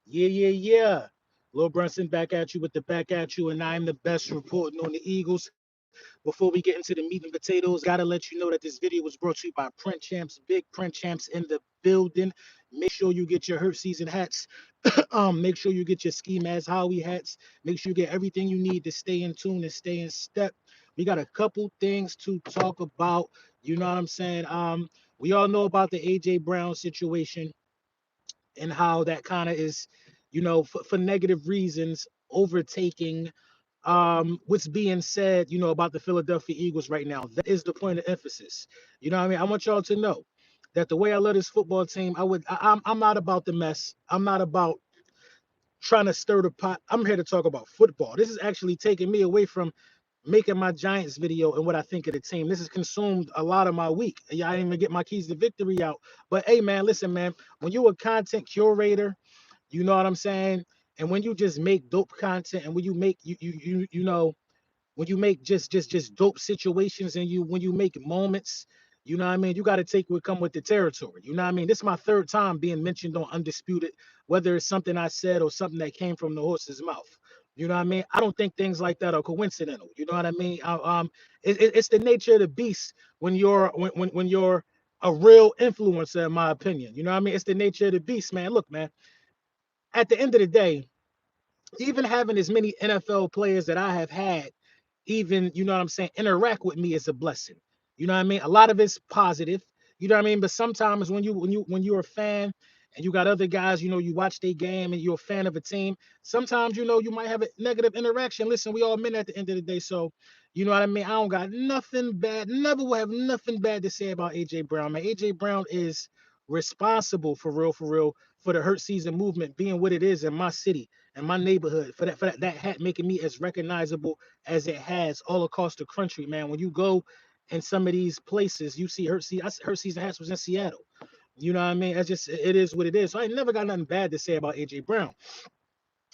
Yeah, yeah, yeah. Lil Brunson back at you with the back at you, and I'm the best reporting on the Eagles. Before we get into the meat and potatoes, gotta let you know that this video was brought to you by Print Champs, big Print Champs in the building. Make sure you get your hurt season hats. Make sure you get your ski mask Howie hats. Make sure you get everything you need to stay in tune and stay in step. We got a couple things to talk about. You know what I'm saying? We all know about the AJ Brown situation and how that kind of is, for negative reasons, overtaking what's being said, about the Philadelphia Eagles right now. That is the point of emphasis. You know what I mean? I want y'all to know that the way I love this football team, I'm not about the mess. I'm not about trying to stir the pot. I'm here to talk about football. This is actually taking me away from making my Giants video and what I think of the team. This has consumed a lot of my week. Yeah, I didn't even get my keys to victory out. But hey, man, listen, man, when you're a content curator, you know what I'm saying? And when you just make dope content and when you make when you make just dope situations and when you make moments, you know what I mean, you got to take what come with the territory. You know what I mean? This is my third time being mentioned on Undisputed, whether it's something I said or something that came from the horse's mouth. You know what I mean? I don't think things like that are coincidental. You know what I mean? It's the nature of the beast when you're a real influencer, in my opinion. You know what I mean? It's the nature of the beast, man. Look, man, at the end of the day, even having as many NFL players that I have had, even, you know what I'm saying, interact with me is a blessing. You know what I mean? A lot of it's positive. You know what I mean? But sometimes when you're a fan and you got other guys, you watch their game and you're a fan of a team, sometimes you might have a negative interaction. Listen, we all men at the end of the day. So, you know what I mean? I don't got nothing bad, never will have nothing bad to say about AJ Brown. Man, AJ Brown is responsible for real, for the hurt season movement being what it is in my city and my neighborhood, for that hat making me as recognizable as it has all across the country, man. When you go in some of these places, you see her season hats was in Seattle. You know what I mean? That's just it is what it is. So I ain't never got nothing bad to say about AJ Brown.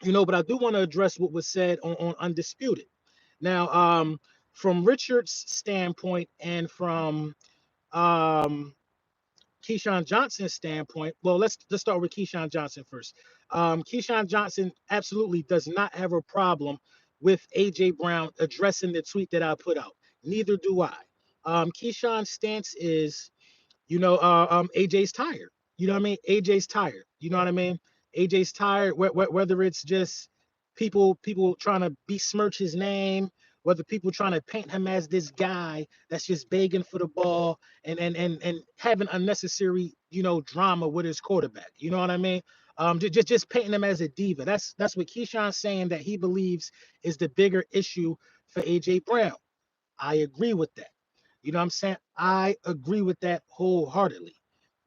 But I do want to address what was said on Undisputed. Now, from Richard's standpoint and from um Keyshawn Johnson's standpoint, well, let's start with Keyshawn Johnson first. Keyshawn Johnson absolutely does not have a problem with AJ Brown addressing the tweet that I put out. Neither do I. Keyshawn's stance is, AJ's tired. You know what I mean? AJ's tired. You know what I mean? AJ's tired. Whether it's just people trying to besmirch his name, whether people trying to paint him as this guy that's just begging for the ball and having unnecessary drama with his quarterback. You know what I mean? Just painting him as a diva. That's what Keyshawn's saying that he believes is the bigger issue for AJ Brown. I agree with that. You know what I'm saying? I agree with that wholeheartedly.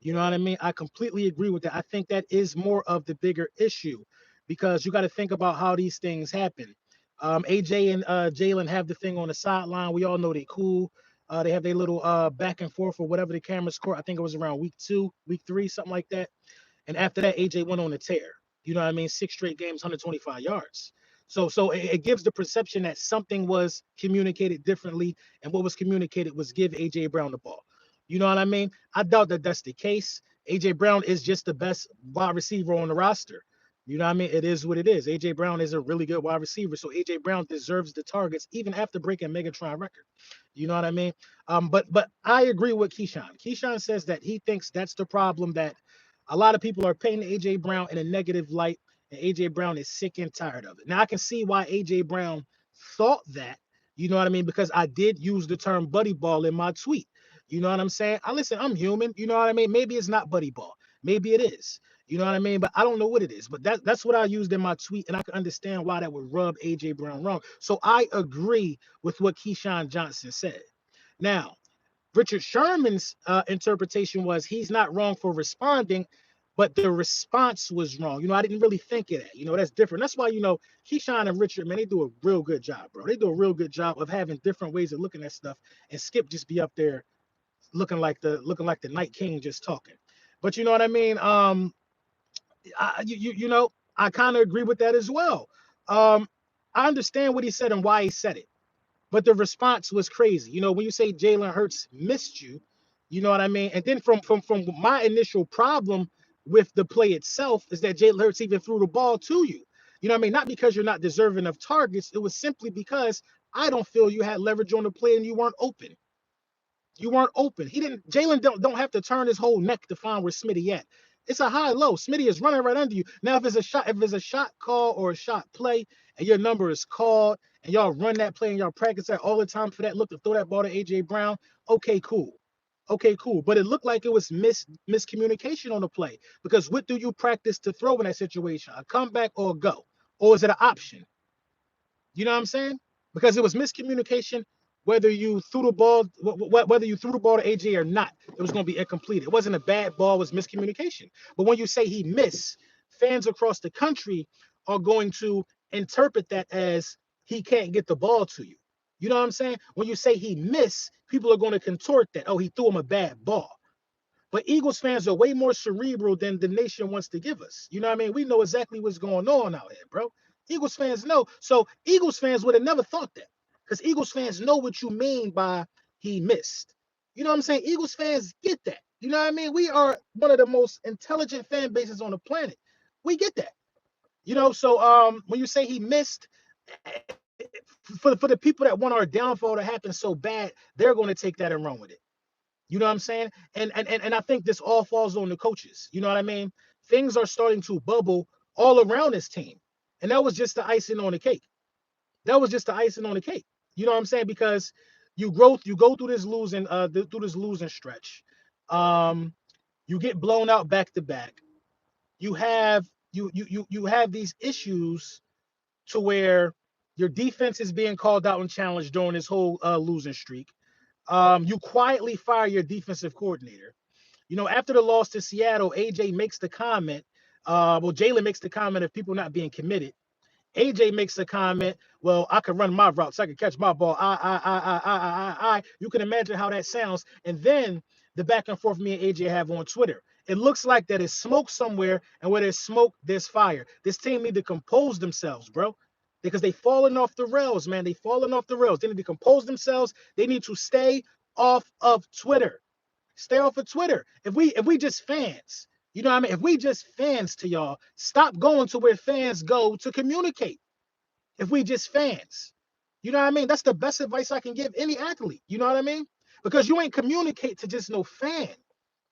You know what I mean? I completely agree with that. I think that is more of the bigger issue because you got to think about how these things happen. AJ and Jalen have the thing on the sideline. We all know they cool. They have their little back and forth or whatever the cameras caught. I think it was around week 2, week 3, something like that. And after that, AJ went on a tear. You know what I mean? 6 straight games, 125 yards. So it gives the perception that something was communicated differently, and what was communicated was give AJ Brown the ball. You know what I mean? I doubt that that's the case. AJ Brown is just the best wide receiver on the roster. You know what I mean? It is what it is. AJ Brown is a really good wide receiver, so AJ Brown deserves the targets even after breaking Megatron record. You know what I mean? But I agree with Keyshawn. Keyshawn says that he thinks that's the problem, that a lot of people are painting AJ Brown in a negative light, and AJ Brown is sick and tired of it. Now I can see why AJ Brown thought that. You know what I mean? Because I did use the term buddy ball in my tweet. You know what I'm saying? I listen, I'm human. You know what I mean? Maybe it's not buddy ball. Maybe it is. You know what I mean? But I don't know what it is. But that's what I used in my tweet, and I can understand why that would rub AJ Brown wrong. So I agree with what Keyshawn Johnson said. Now, Richard Sherman's interpretation was he's not wrong for responding, but the response was wrong. I didn't really think of that. That's different. That's why, Keyshawn and Richard, man, they do a real good job, bro. They do a real good job of having different ways of looking at stuff. And Skip just be up there looking like the Night King just talking. But you know what I mean? I kind of agree with that as well. Um, I understand what he said and why he said it. But the response was crazy. When you say Jalen Hurts missed you, you know what I mean? And then from my initial problem with the play itself is that Jalen Hurts even threw the ball to you. You know what I mean? Not because you're not deserving of targets. It was simply because I don't feel you had leverage on the play and you weren't open. You weren't open. He didn't. Jalen don't have to turn his whole neck to find where Smitty at. It's a high low. Smitty is running right under you. Now, if it's a shot call or a shot play, and your number is called, and y'all run that play and y'all practice that all the time for that look to throw that ball to AJ Brown, okay, cool. Okay, cool. But it looked like it was miscommunication on the play because what do you practice to throw in that situation? A comeback or a go? Or is it an option? You know what I'm saying? Because it was miscommunication. Whether you threw the ball, whether you threw the ball to AJ or not, it was going to be incomplete. It wasn't a bad ball; it was miscommunication. But when you say he missed, fans across the country are going to interpret that as he can't get the ball to you. You know what I'm saying? When you say he missed, people are going to contort that. Oh, he threw him a bad ball. But Eagles fans are way more cerebral than the nation wants to give us. You know what I mean? We know exactly what's going on out here, bro. Eagles fans know. So Eagles fans would have never thought that. Because Eagles fans know what you mean by he missed. You know what I'm saying? Eagles fans get that. You know what I mean? We are one of the most intelligent fan bases on the planet. We get that. You know, so when you say he missed, for the people that want our downfall to happen so bad, they're going to take that and run with it. You know what I'm saying? And I think this all falls on the coaches. You know what I mean? Things are starting to bubble all around this team. And that was just the icing on the cake. That was just the icing on the cake. You know what I'm saying? Because you go through this losing stretch. Um, you get blown out back to back. You have you have these issues to where your defense is being called out and challenged during this whole losing streak. You quietly fire your defensive coordinator. You know, after the loss to Seattle, AJ makes the comment. Jalen makes the comment of people not being committed. AJ makes the comment, well, I can run my routes. I can catch my ball. I. You can imagine how that sounds. And then the back and forth me and AJ have on Twitter. It looks like that is smoke somewhere, and where there's smoke, there's fire. This team need to compose themselves, bro, because they falling off the rails, man. They falling off the rails. They need to compose themselves. They need to stay off of Twitter. Stay off of Twitter. If we just fans, you know what I mean? If we just fans to y'all, stop going to where fans go to communicate. If we just fans, you know what I mean? That's the best advice I can give any athlete. You know what I mean? Because you ain't communicate to just no fan.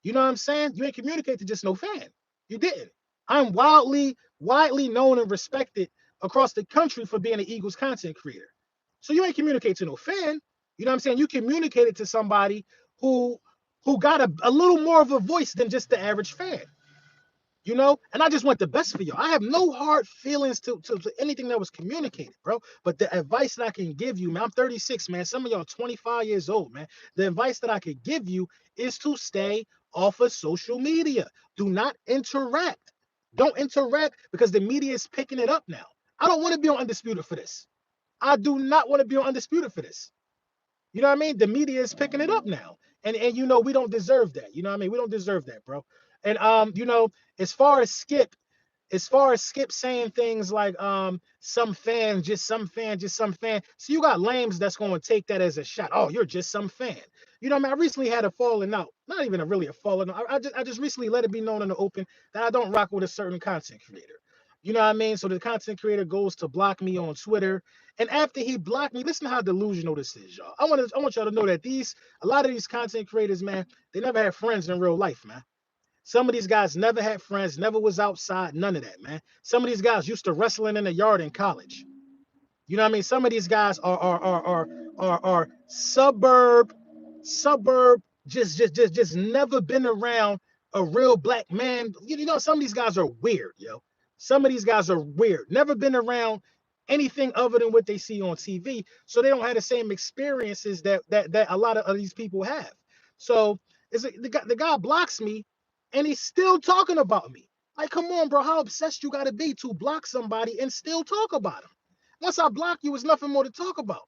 You know what I'm saying? You ain't communicate to just no fan. You didn't. I'm widely known and respected across the country for being an Eagles content creator. So you ain't communicate to no fan. You know what I'm saying? You communicated to somebody who who got a little more of a voice than just the average fan. You know, and I just want the best for y'all. I have no hard feelings to anything that was communicated, bro. But the advice that I can give you, man, I'm 36, man. Some of y'all 25 years old, man. The advice that I could give you is to stay off of social media. Do not interact. Don't interact because the media is picking it up now. I don't want to be on Undisputed for this. I do not want to be on Undisputed for this. You know what I mean? The media is picking it up now. And you know, we don't deserve that. You know what I mean? We don't deserve that, bro. And you know, as far as Skip, saying things like some fan. So you got lames that's going to take that as a shot. Oh, you're just some fan. You know what I mean? I recently had a falling out. Not even really a falling out. I just recently let it be known in the open that I don't rock with a certain content creator. You know what I mean? So the content creator goes to block me on Twitter. And after he blocked me, listen to how delusional this is, y'all. I want y'all to know that a lot of these content creators, man, they never had friends in real life, man. Some of these guys never had friends, never was outside, none of that, man. Some of these guys used to wrestling in the yard in college. You know what I mean? Some of these guys are suburb, just never been around a real black man. You know, some of these guys are weird, yo. Some of these guys are weird. Never been around anything other than what they see on TV. So they don't have the same experiences that a lot of these people have. So the guy blocks me and he's still talking about me. Like, come on, bro. How obsessed you gotta be to block somebody and still talk about him? Once I block you, it's nothing more to talk about.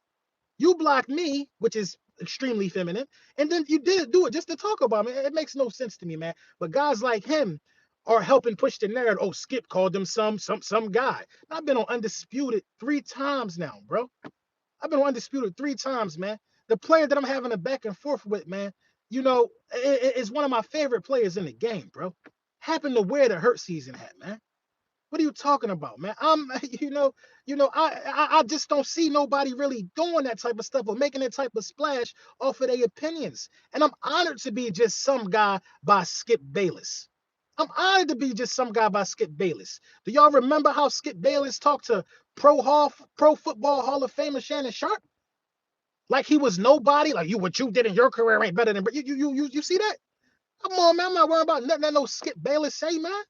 You blocked me, which is extremely feminine, and then you did do it just to talk about me. It makes no sense to me, man. But guys like him are helping push the narrative. Oh, Skip called him some guy. I've been on Undisputed 3 times now, bro. I've been on Undisputed 3 times, man. The player that I'm having a back and forth with, man, you know, is one of my favorite players in the game, bro. happened to wear the hurt season hat, man? What are you talking about, man? I'm, I just don't see nobody really doing that type of stuff or making that type of splash off of their opinions. And I'm honored to be just some guy by Skip Bayless. I'm honored to be just some guy by Skip Bayless. Do y'all remember how Skip Bayless talked to Pro Football Hall of Famer Shannon Sharp? Like he was nobody. Like what you did in your career ain't better than. But you see that? Come on, man. I'm not worried about nothing that no Skip Bayless say, man.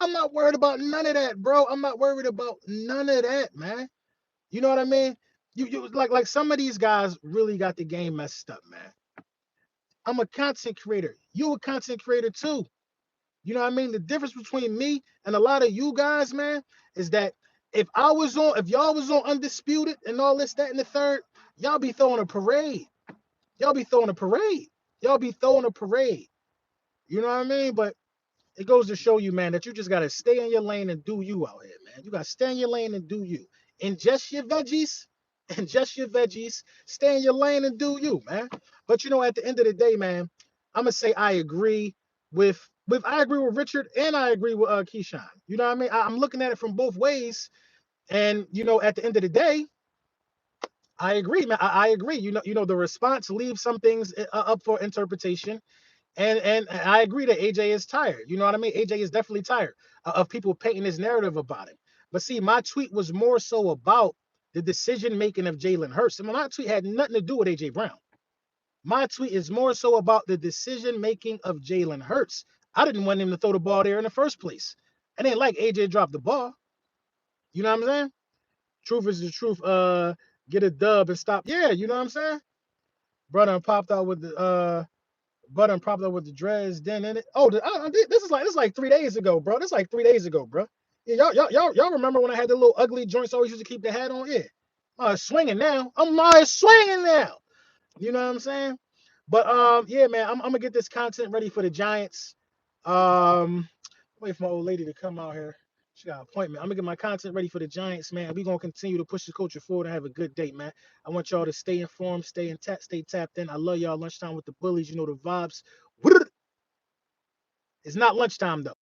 I'm not worried about none of that, bro. I'm not worried about none of that, man. You know what I mean? You like some of these guys really got the game messed up, man. I'm a content creator. You a content creator too. You know what I mean? The difference between me and a lot of you guys, man, is that if y'all was on Undisputed and all this, that, and the third, y'all be throwing a parade. Y'all be throwing a parade. Y'all be throwing a parade. You know what I mean? But it goes to show you, man, that you just gotta stay in your lane and do you out here, man. You gotta stay in your lane and do you. Ingest your veggies, ingest your veggies, stay in your lane and do you, man. But at the end of the day, man, I'm gonna say I agree with Richard and I agree with Keyshawn. You know what I mean? I'm looking at it from both ways, and at the end of the day, I agree, man. I agree. The response leaves some things up for interpretation. And I agree that AJ is tired. You know what I mean? AJ is definitely tired of people painting his narrative about him. But see, my tweet was more so about the decision making of Jalen Hurts. And my tweet had nothing to do with AJ Brown. My tweet is more so about the decision making of Jalen Hurts. I didn't want him to throw the ball there in the first place. I didn't like AJ dropped the ball. You know what I'm saying? Truth is the truth. Get a dub and stop. Yeah, you know what I'm saying? Brother popped out with the Butter and propped up with the dreads. Then in it. Oh, this is like 3 days ago, bro. This is like 3 days ago, bro. Yeah, y'all remember when I had the little ugly joints? I always used to keep the hat on. Yeah, swinging now. I'm swinging now. You know what I'm saying? But yeah, man, I'm gonna get this content ready for the Giants. Wait for my old lady to come out here. She got an appointment. I'm gonna get my content ready for the Giants, man. We're gonna continue to push the culture forward and have a good day, man. I want y'all to stay informed, stay tapped in. I love y'all. Lunchtime with the bullies, you know the vibes. It's not lunchtime though.